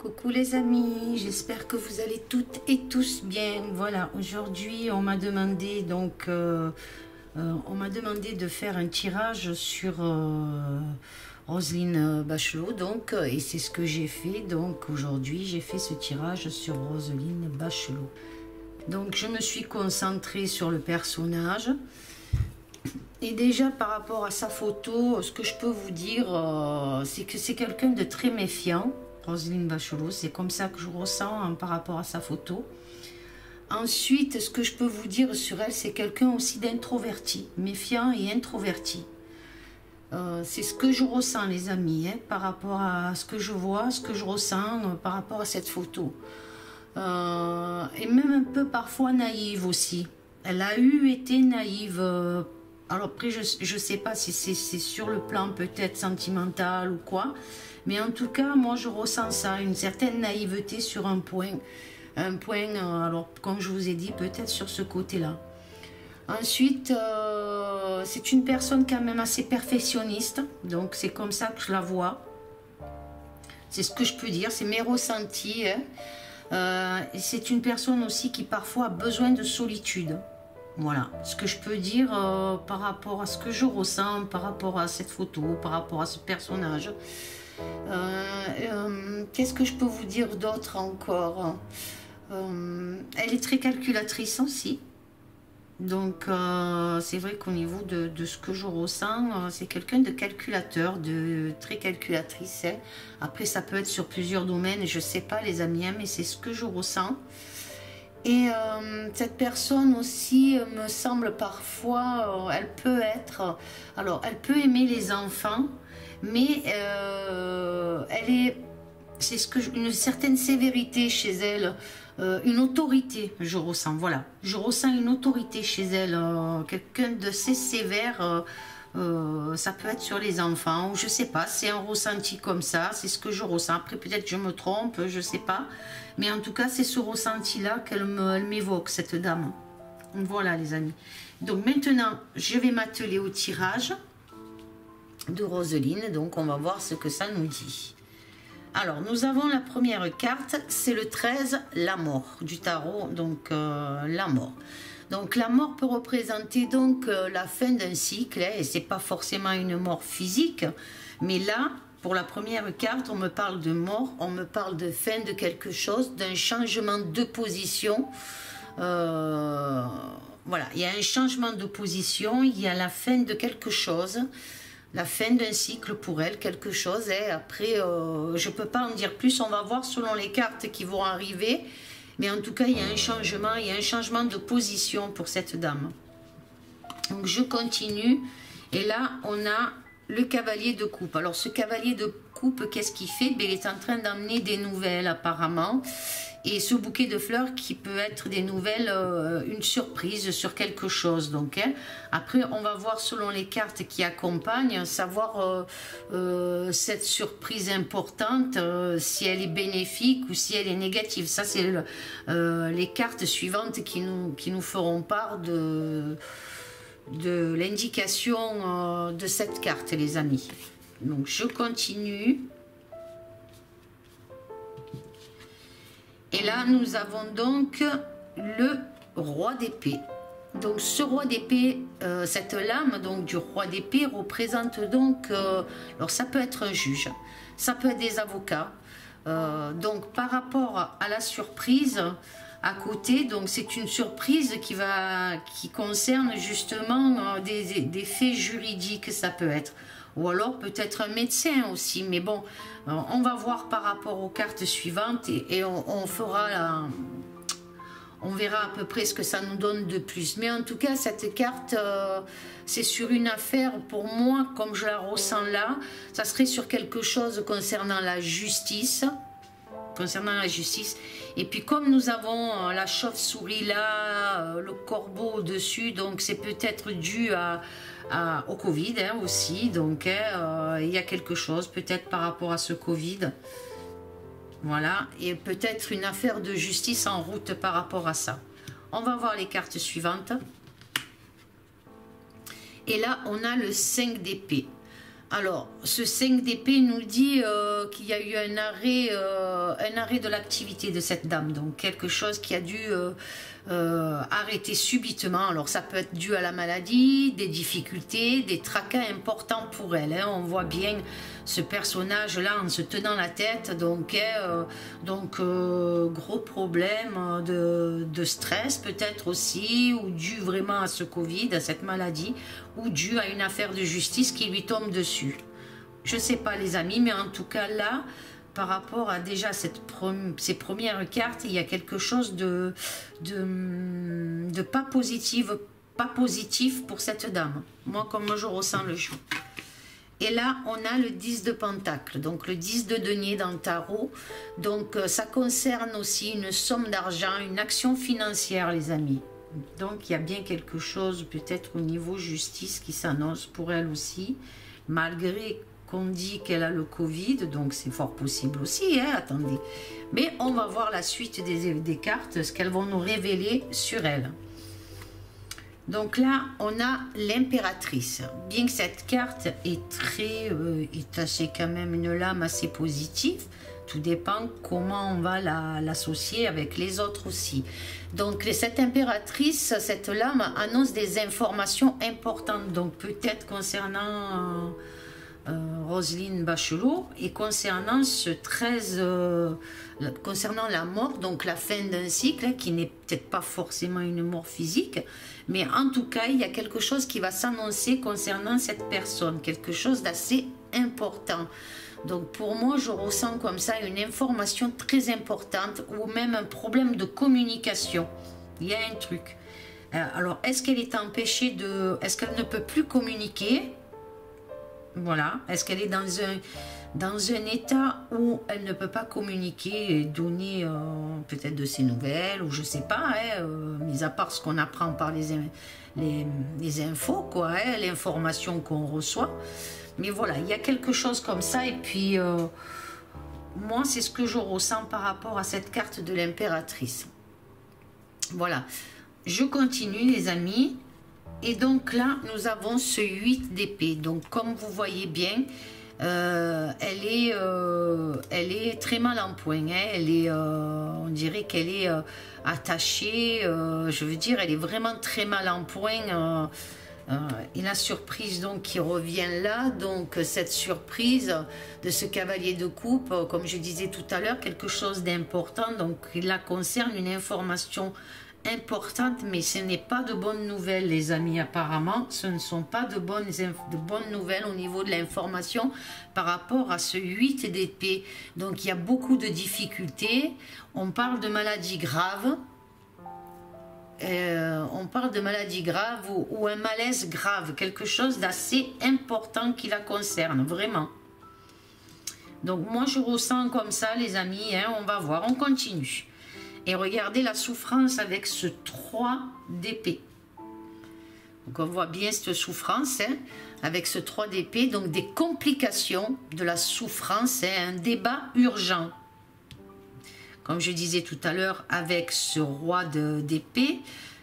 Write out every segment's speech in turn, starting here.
Coucou les amis, j'espère que vous allez toutes et tous bien. Voilà, aujourd'hui on m'a demandé de faire un tirage sur Roselyne Bachelot, donc, et c'est ce que j'ai fait. Donc aujourd'hui j'ai fait ce tirage sur Roselyne Bachelot. Donc je me suis concentrée sur le personnage. Et déjà par rapport à sa photo, ce que je peux vous dire, c'est que c'est quelqu'un de très méfiant. Roselyne Bachelot, c'est comme ça que je ressens par rapport à sa photo. Ensuite, ce que je peux vous dire sur elle, c'est quelqu'un aussi d'introverti, méfiant et introverti. C'est ce que je ressens, les amis, par rapport à ce que je vois, ce que je ressens par rapport à cette photo. Et même un peu parfois naïve aussi. Elle a été naïve. Alors après, je ne sais pas si c'est sur le plan peut-être sentimental ou quoi. Mais en tout cas, moi, je ressens ça, une certaine naïveté sur un point. Alors, comme je vous ai dit, peut-être sur ce côté-là. Ensuite, c'est une personne quand même assez perfectionniste. Donc, c'est comme ça que je la vois. C'est ce que je peux dire, c'est mes ressentis. Et c'est une personne aussi qui parfois a besoin de solitude. Voilà, ce que je peux dire par rapport à ce que je ressens, par rapport à cette photo, par rapport à ce personnage. Qu'est-ce que je peux vous dire d'autre encore? Elle est très calculatrice aussi. Donc c'est vrai qu'au niveau de ce que je ressens, c'est quelqu'un de calculateur, de très calculatrice. Après ça peut être sur plusieurs domaines, je ne sais pas les amis, mais c'est ce que je ressens. Et cette personne aussi me semble parfois, elle peut être, alors elle peut aimer les enfants, mais c'est une certaine sévérité chez elle, une autorité, je ressens, voilà. Je ressens une autorité chez elle, quelqu'un d'assez sévère, ça peut être sur les enfants, ou je sais pas, c'est un ressenti comme ça, c'est ce que je ressens. Après peut-être que je me trompe, je sais pas, mais en tout cas c'est ce ressenti-là qu'elle m'évoque, cette dame. Voilà les amis. Donc maintenant, je vais m'atteler au tirage de Roselyne, donc on va voir ce que ça nous dit. Alors, nous avons la première carte, c'est le 13, la mort, du tarot, donc la mort. Donc, la mort peut représenter donc la fin d'un cycle, et c'est pas forcément une mort physique, mais là, pour la première carte, on me parle de mort, on me parle de fin de quelque chose, d'un changement de position. Voilà, il y a un changement de position, il y a la fin de quelque chose. La fin d'un cycle pour elle, quelque chose. Et après, je ne peux pas en dire plus. On va voir selon les cartes qui vont arriver. Mais en tout cas, il y a un changement de position pour cette dame. Donc, je continue. Et là, on a le cavalier de coupe. Alors, ce cavalier de coupe, qu'est-ce qu'il fait? Il est en train d'amener des nouvelles, apparemment. Et ce bouquet de fleurs qui peut être des nouvelles, une surprise sur quelque chose. Donc, après, on va voir selon les cartes qui accompagnent, savoir cette surprise importante, si elle est bénéfique ou si elle est négative. Ça, c'est les cartes suivantes qui nous feront part de l'indication de cette carte, les amis. Donc, je continue. Et là, nous avons donc le roi d'épée. Donc, ce roi d'épée, cette lame donc, du roi d'épée représente donc... alors, ça peut être un juge, ça peut être des avocats. Donc, par rapport à la surprise, à côté, donc c'est une surprise qui concerne justement des faits juridiques, ça peut être. Ou alors peut-être un médecin aussi, mais bon, on va voir par rapport aux cartes suivantes et on verra à peu près ce que ça nous donne de plus. Mais en tout cas, cette carte, c'est sur une affaire, pour moi, comme je la ressens là, ça serait sur quelque chose concernant la justice. Et puis comme nous avons la chauve-souris là, le corbeau au-dessus, donc c'est peut-être dû au Covid aussi, donc il y a quelque chose peut-être par rapport à ce Covid, voilà, et peut-être une affaire de justice en route par rapport à ça. On va voir les cartes suivantes. Et là on a le 5 d'épée. Alors, ce 5 d'épée nous dit qu'il y a eu un arrêt de l'activité de cette dame. Donc, quelque chose qui a dû arrêter subitement. Alors, ça peut être dû à la maladie, des difficultés, des tracas importants pour elle. Hein. On voit bien ce personnage-là en se tenant la tête. Donc, gros problème de stress peut-être aussi, ou dû vraiment à ce Covid, à cette maladie, ou dû à une affaire de justice qui lui tombe dessus. Je ne sais pas les amis, mais en tout cas là, par rapport à déjà ces premières cartes, il y a quelque chose de pas positif pour cette dame. Moi, comme je ressens le jeu. Et là, on a le 10 de Pentacle, donc le 10 de denier dans le tarot. Donc, ça concerne aussi une somme d'argent, une action financière, les amis. Donc, il y a bien quelque chose, peut-être au niveau justice, qui s'annonce pour elle aussi, malgré qu'on dit qu'elle a le Covid, donc c'est fort possible aussi, hein, attendez. Mais on va voir la suite des cartes, ce qu'elles vont nous révéler sur elle. Donc là, on a l'impératrice. Bien que cette carte est assez quand même une lame assez positive, tout dépend comment on va l'associer avec les autres aussi. Donc cette impératrice, cette lame annonce des informations importantes, donc peut-être concernant Roselyne Bachelot et concernant ce 13, concernant la mort, donc la fin d'un cycle, qui n'est peut-être pas forcément une mort physique, mais en tout cas, il y a quelque chose qui va s'annoncer concernant cette personne, quelque chose d'assez important. Donc pour moi, je ressens comme ça une information très importante ou même un problème de communication. Il y a un truc. Alors, est-ce qu'elle est empêchée de... Est-ce qu'elle ne peut plus communiquer? Voilà. Est-ce qu'elle est dans un état où elle ne peut pas communiquer et donner peut-être de ses nouvelles, ou je sais pas, hein, mis à part ce qu'on apprend par les infos, quoi, hein, l'information qu'on reçoit. Mais voilà, il y a quelque chose comme ça. Et puis, moi, c'est ce que je ressens par rapport à cette carte de l'impératrice. Voilà. Je continue, les amis. Et donc là, nous avons ce 8 d'épée. Donc, comme vous voyez bien, elle est très mal en point. Hein. On dirait qu'elle est attachée. Je veux dire, elle est vraiment très mal en point. Et la surprise donc qui revient là, donc cette surprise de ce cavalier de coupe, comme je disais tout à l'heure, quelque chose d'important, donc il la concerne, une information importante, mais ce n'est pas de bonnes nouvelles, les amis, apparemment. Ce ne sont pas de bonnes nouvelles au niveau de l'information par rapport à ce 8 d'épée. Donc il y a beaucoup de difficultés. On parle de maladies graves. On parle de maladies graves ou un malaise grave, quelque chose d'assez important qui la concerne, vraiment. Donc moi je ressens comme ça, les amis, hein, on va voir, on continue. Et regardez la souffrance avec ce 3 d'épée. Donc on voit bien cette souffrance, hein, avec ce 3 d'épée, donc des complications de la souffrance, hein, un débat urgent. Comme je disais tout à l'heure, avec ce roi d'épée,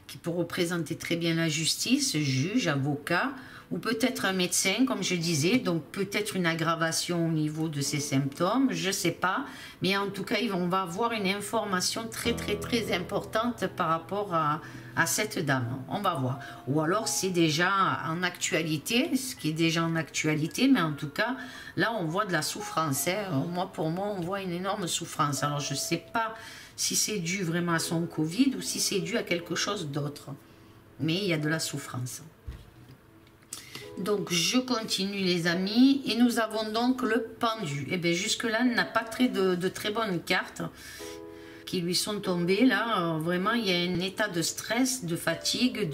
qui peut représenter très bien la justice, juge, avocat, ou peut-être un médecin, comme je disais, donc peut-être une aggravation au niveau de ses symptômes, je ne sais pas, mais en tout cas, on va avoir une information très très très importante par rapport à cette dame, on va voir. Ou alors c'est déjà en actualité, ce qui est déjà en actualité, mais en tout cas, là on voit de la souffrance, hein. Pour moi, on voit une énorme souffrance. Alors je ne sais pas si c'est dû vraiment à son Covid ou si c'est dû à quelque chose d'autre, mais il y a de la souffrance. Donc je continue, les amis, et nous avons donc le pendu. Et bien jusque-là, elle n'a pas de très bonnes cartes qui lui sont tombées. Là, vraiment, il y a un état de stress, de fatigue,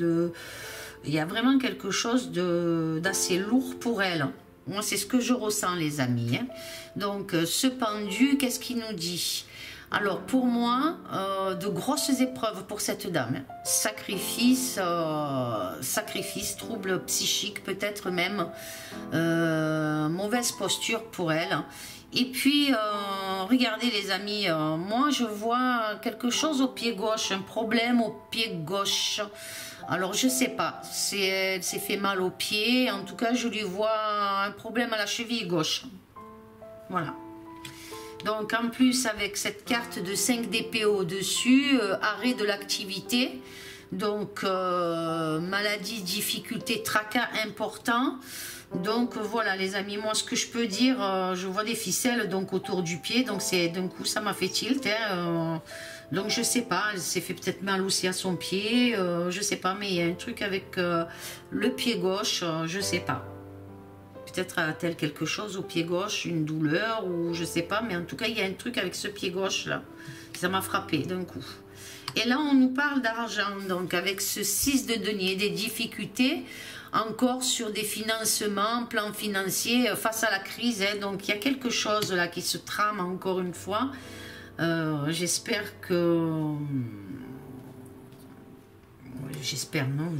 il y a vraiment quelque chose d'assez lourd pour elle. Moi, c'est ce que je ressens, les amis. Hein. Donc, ce pendu, qu'est-ce qu'il nous dit ? Alors, pour moi, de grosses épreuves pour cette dame. Sacrifice, trouble psychique peut-être même, mauvaise posture pour elle. Et puis, regardez les amis, moi je vois quelque chose au pied gauche, un problème au pied gauche. Alors, je sais pas. Elle s'est fait mal au pied. En tout cas, je lui vois un problème à la cheville gauche. Voilà. Donc, en plus, avec cette carte de 5 d'épée au-dessus, arrêt de l'activité. Donc, maladie, difficulté, tracas important. Donc, voilà, les amis. Moi, ce que je peux dire, je vois des ficelles donc autour du pied. Donc, c'est d'un coup, ça m'a fait tilt. Hein, donc, je sais pas. Elle s'est fait peut-être mal aussi à son pied. Je sais pas. Mais il y a un truc avec le pied gauche. Je sais pas. Peut-être a-t-elle quelque chose au pied gauche, une douleur ou je sais pas. Mais en tout cas, il y a un truc avec ce pied gauche là. Ça m'a frappé d'un coup. Et là, on nous parle d'argent. Donc, avec ce 6 de denier, des difficultés encore sur des financements, plans financiers face à la crise. Hein. Donc, il y a quelque chose là qui se trame encore une fois. J'espère que... J'espère non.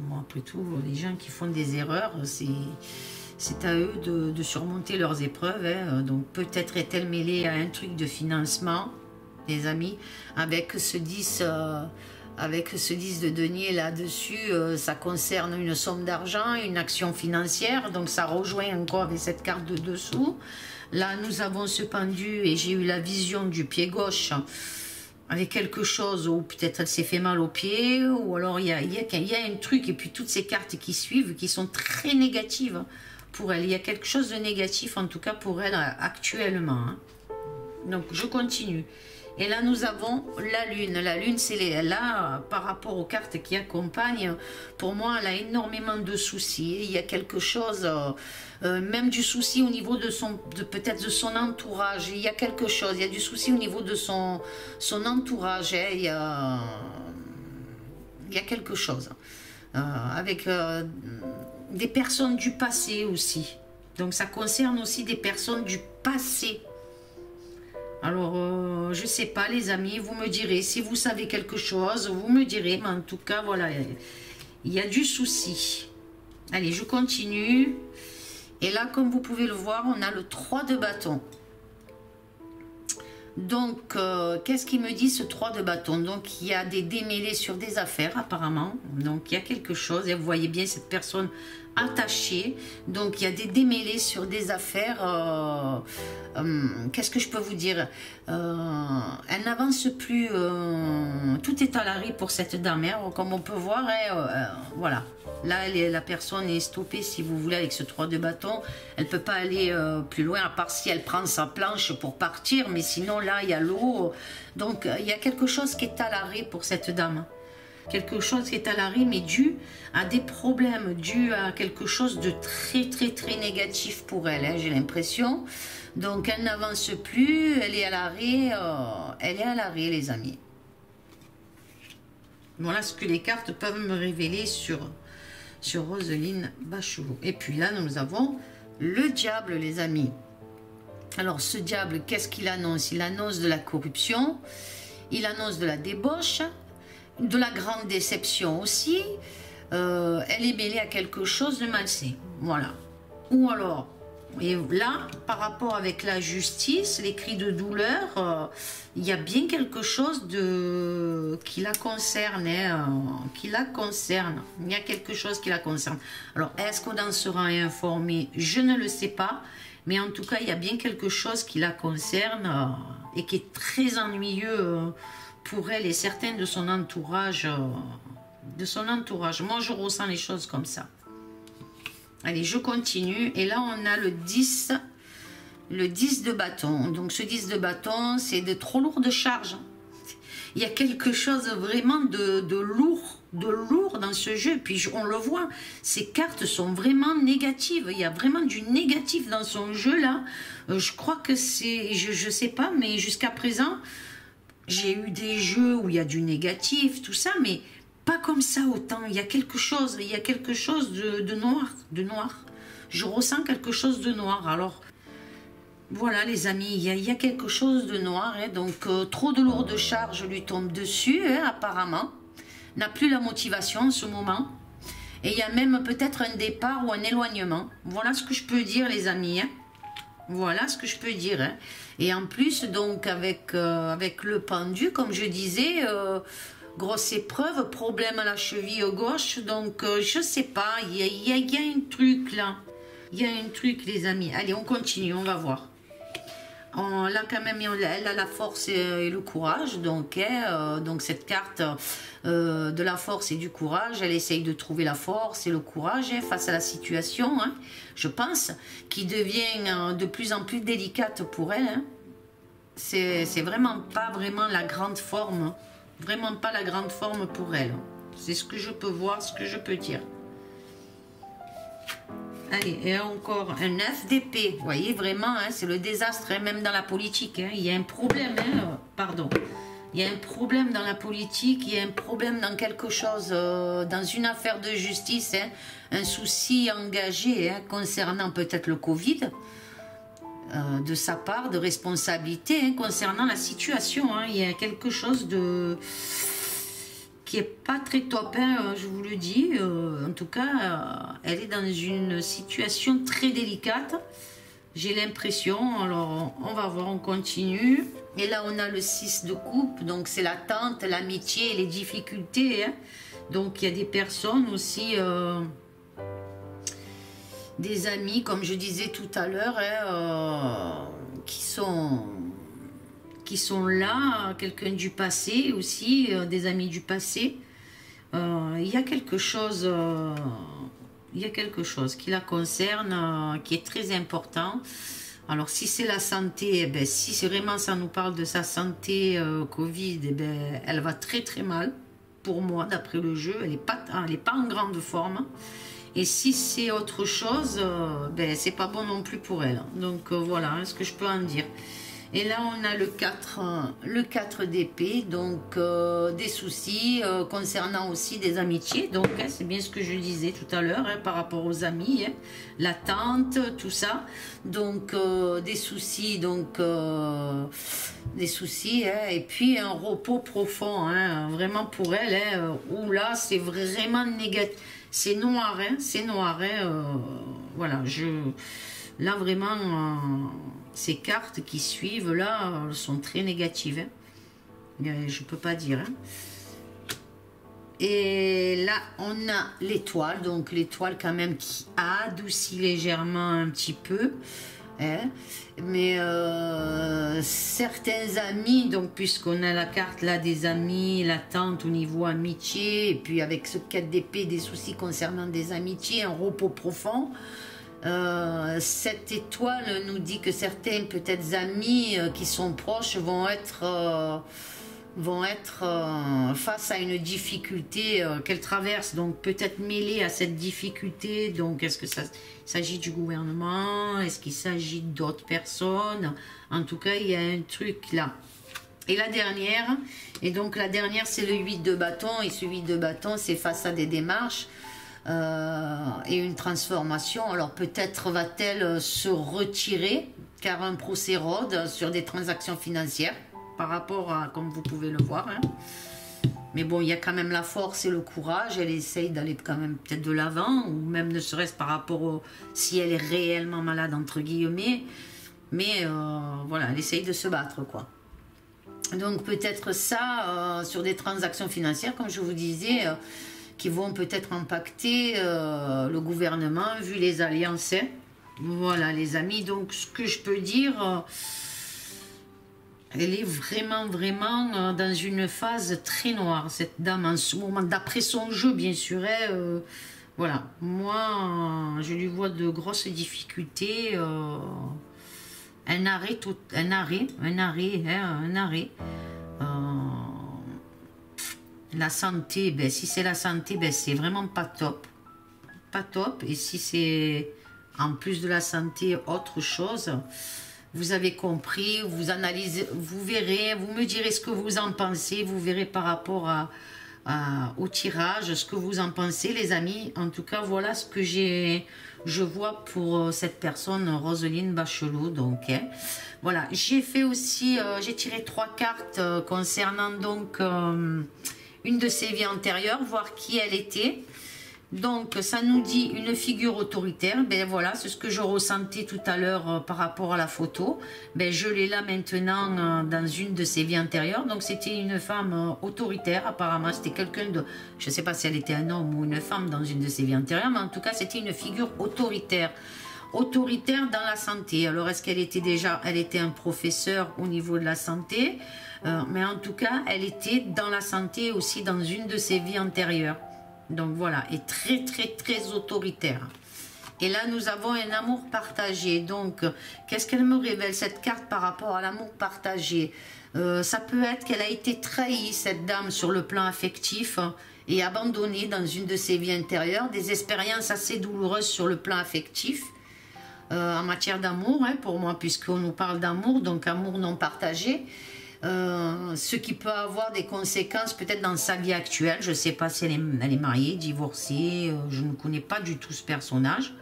Moi, après tout, les gens qui font des erreurs, c'est à eux de surmonter leurs épreuves. Hein. Donc, peut-être est-elle mêlée à un truc de financement, les amis, avec ce 10... Avec ce 10 de denier là-dessus, ça concerne une somme d'argent, une action financière, donc ça rejoint encore avec cette carte de dessous. Là, nous avons ce pendu et j'ai eu la vision du pied gauche avec quelque chose, ou peut-être elle s'est fait mal au pied, ou alors il y a un truc, et puis toutes ces cartes qui suivent, qui sont très négatives pour elle. Il y a quelque chose de négatif, en tout cas pour elle actuellement. Hein. Donc, je continue. Et là, nous avons la Lune. La Lune, c'est là, par rapport aux cartes qui accompagnent, pour moi, elle a énormément de soucis. Il y a quelque chose, même du souci au niveau de peut-être de son entourage. Il y a quelque chose, il y a du souci au niveau de son entourage. Hein. Il y a quelque chose. Avec des personnes du passé aussi. Donc, ça concerne aussi des personnes du passé. Alors, je sais pas les amis, vous me direz, si vous savez quelque chose, vous me direz, mais en tout cas, voilà, il y a du souci. Allez, je continue. Et là, comme vous pouvez le voir, on a le 3 de bâton. Donc, qu'est-ce qu'il me dit ce 3 de bâton? Donc, il y a des démêlés sur des affaires, apparemment. Donc, il y a quelque chose, et vous voyez bien cette personne attachée. Donc, il y a des démêlés sur des affaires. Qu'est-ce que je peux vous dire? Elle n'avance plus. Tout est à l'arrêt pour cette dame. Hein, comme on peut voir, voilà. Là, la personne est stoppée, si vous voulez, avec ce 3 de bâton. Elle ne peut pas aller plus loin, à part si elle prend sa planche pour partir. Mais sinon, là, il y a l'eau. Donc, il y a quelque chose qui est à l'arrêt pour cette dame. Quelque chose qui est à l'arrêt, mais dû à des problèmes, dû à quelque chose de très, très, très négatif pour elle, hein, j'ai l'impression. Donc, elle n'avance plus, elle est à l'arrêt, les amis. Voilà ce que les cartes peuvent me révéler sur Roselyne Bachelot. Et puis là, nous avons le diable, les amis. Alors, ce diable, qu'est-ce qu'il annonce? Il annonce de la corruption, il annonce de la débauche, de la grande déception aussi. Elle est mêlée à quelque chose de malsain. Voilà. Ou alors, et là, par rapport avec la justice, les cris de douleur, il y a bien quelque chose qui la concerne. Qui la concerne. Il y a quelque chose qui la concerne. Alors, est-ce qu'on en sera informé? Je ne le sais pas. Mais en tout cas, il y a bien quelque chose qui la concerne et qui est très ennuyeux pour elle et certains de son entourage. Moi, je ressens les choses comme ça. Allez, je continue. Et là, on a le 10 de bâton. Donc, ce 10 de bâton, c'est de trop lourdes charges. Il y a quelque chose vraiment de lourd dans ce jeu. Puis, on le voit, ces cartes sont vraiment négatives. Il y a vraiment du négatif dans son jeu, là. Je crois que c'est... Je sais pas, mais jusqu'à présent... J'ai eu des jeux où il y a du négatif, tout ça, mais pas comme ça autant. Il y a quelque chose de noir. Je ressens quelque chose de noir. Alors, voilà les amis, il y a quelque chose de noir. Hein, donc, trop de lourdes charges lui tombent dessus, hein, apparemment. N'a plus la motivation en ce moment. Et il y a même peut-être un départ ou un éloignement. Voilà ce que je peux dire les amis. Hein. Voilà ce que je peux dire. Hein. Et en plus, donc, avec le pendu, comme je disais, grosse épreuve, problème à la cheville gauche, donc je sais pas, il y a un truc là. Il y a un truc, les amis. Allez, on continue, on va voir. Là, quand même, elle a la force et le courage. Donc cette carte de la force et du courage, elle essaye de trouver la force et le courage face à la situation, hein, je pense, qui devient de plus en plus délicate pour elle. Hein. C'est vraiment pas vraiment la grande forme. Vraiment pas la grande forme pour elle. C'est ce que je peux voir, ce que je peux dire. Allez, et encore un 9 d'épée. Vous voyez, vraiment, hein, c'est le désastre, hein, même dans la politique. Hein. Il y a un problème, hein, pardon. Il y a un problème dans la politique, il y a un problème dans quelque chose, dans une affaire de justice, hein, un souci engagé hein, concernant peut-être le Covid, de sa part, de responsabilité, hein, concernant la situation. Hein. Il y a quelque chose de... qui est pas très top, hein, je vous le dis. En tout cas, elle est dans une situation très délicate. J'ai l'impression. Alors, on va voir, on continue. Et là, on a le 6 de coupe. Donc, c'est l'attente, l'amitié et les difficultés. Hein. Donc, il y a des personnes aussi, des amis, comme je disais tout à l'heure, hein, qui sont là, quelqu'un du passé aussi, des amis du passé. Il y a quelque chose qui la concerne, qui est très important. Alors si c'est la santé, eh ben, si c'est vraiment ça nous parle de sa santé Covid, eh ben, elle va très très mal pour moi d'après le jeu, elle n'est pas en grande forme. Et si c'est autre chose, ben, c'est pas bon non plus pour elle. Donc voilà ce que je peux en dire. Et là, on a le 4 d'épée, donc des soucis concernant aussi des amitiés. Donc, hein, c'est bien ce que je disais tout à l'heure hein, par rapport aux amis, hein, l'attente, tout ça. Donc, des soucis, hein, et puis un repos profond, hein, vraiment pour elle, hein, où là, c'est vraiment négatif. C'est noir, hein, c'est noir. Hein, voilà, là, vraiment... ces cartes qui suivent là sont très négatives. Hein. Je peux pas dire. Hein. Et là, on a l'étoile. Donc l'étoile quand même qui adoucit légèrement un petit peu. Hein. Mais certains amis, donc puisqu'on a la carte là des amis, l'attente au niveau amitié, et puis avec ce 4 d'épée, des soucis concernant des amitiés, un repos profond. Cette étoile nous dit que certains peut-être amis qui sont proches vont être face à une difficulté qu'elle traverse, donc peut-être mêlée à cette difficulté. Donc est-ce que ça s'agit du gouvernement, est-ce qu'il s'agit d'autres personnes? En tout cas il y a un truc là. Et la dernière, c'est le 8 de bâton, et ce 8 de bâton c'est face à des démarches et une transformation. Alors peut-être va-t-elle se retirer car un procès rôde sur des transactions financières par rapport à, comme vous pouvez le voir, hein. Mais bon, il y a quand même la force et le courage. Elle essaye d'aller quand même peut-être de l'avant, ou même ne serait-ce par rapport au si elle est réellement malade entre guillemets, mais voilà, elle essaye de se battre quoi. Donc peut-être ça sur des transactions financières, comme je vous disais, qui vont peut-être impacter le gouvernement, vu les alliances. Hein. Voilà, les amis. Donc, ce que je peux dire, elle est vraiment dans une phase très noire, cette dame, en ce moment, d'après son jeu, bien sûr. Hein, voilà, moi, je lui vois de grosses difficultés. Un arrêt. La santé, ben, si c'est la santé, ben, c'est vraiment pas top. Pas top. Et si c'est en plus de la santé autre chose, vous avez compris, vous analysez, vous verrez, vous me direz ce que vous en pensez, vous verrez par rapport au tirage, ce que vous en pensez, les amis. En tout cas, voilà ce que je vois pour cette personne, Roselyne Bachelot. Donc, hein. Voilà, j'ai fait aussi, j'ai tiré 3 cartes concernant donc... une de ses vies antérieures, voir qui elle était. Donc, ça nous dit une figure autoritaire. Ben voilà, c'est ce que je ressentais tout à l'heure par rapport à la photo. Ben, je l'ai là maintenant dans une de ses vies antérieures. Donc, c'était une femme autoritaire. Apparemment, c'était quelqu'un de... Je ne sais pas si elle était un homme ou une femme dans une de ses vies antérieures, mais en tout cas, c'était une figure autoritaire. Autoritaire dans la santé. Alors, est-ce qu'elle était déjà... Elle était un professeur au niveau de la santé, mais en tout cas, elle était dans la santé aussi dans une de ses vies antérieures. Donc voilà, et très très très autoritaire. Et là, nous avons un amour partagé. Donc, qu'est-ce qu'elle me révèle, cette carte, par rapport à l'amour partagé? Ça peut être qu'elle a été trahie, cette dame, sur le plan affectif, et abandonnée dans une de ses vies intérieures. Des expériences assez douloureuses sur le plan affectif, en matière d'amour, hein, pour moi, puisqu'on nous parle d'amour, donc amour non partagé. Ce qui peut avoir des conséquences peut-être dans sa vie actuelle. Je ne sais pas si elle est mariée, divorcée, je ne connais pas du tout ce personnage,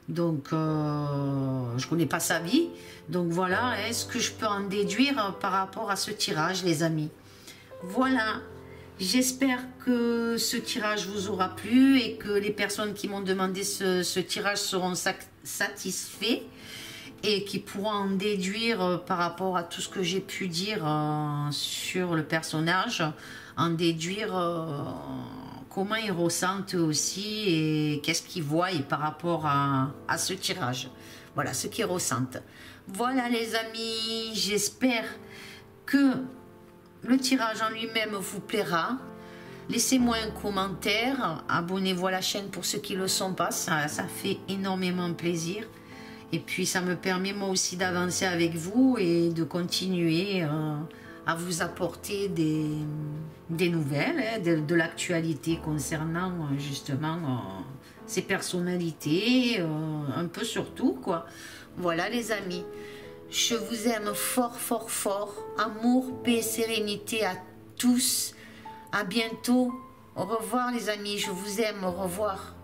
donc je ne connais pas sa vie. Donc voilà, est-ce que je peux en déduire par rapport à ce tirage, les amis? Voilà, j'espère que ce tirage vous aura plu et que les personnes qui m'ont demandé ce tirage seront satisfaits et qui pourront en déduire par rapport à tout ce que j'ai pu dire sur le personnage, en déduire comment ils ressentent aussi et qu'est-ce qu'ils voient par rapport à ce tirage. Voilà ce qu'ils ressentent. Voilà les amis, j'espère que le tirage en lui-même vous plaira. Laissez-moi un commentaire, abonnez-vous à la chaîne pour ceux qui ne le sont pas, ça fait énormément plaisir. Et puis ça me permet moi aussi d'avancer avec vous et de continuer à vous apporter des nouvelles, hein, de l'actualité concernant justement ces personnalités, un peu surtout quoi. Voilà les amis, je vous aime fort fort fort, amour, paix, sérénité à tous, à bientôt, au revoir les amis, je vous aime, au revoir.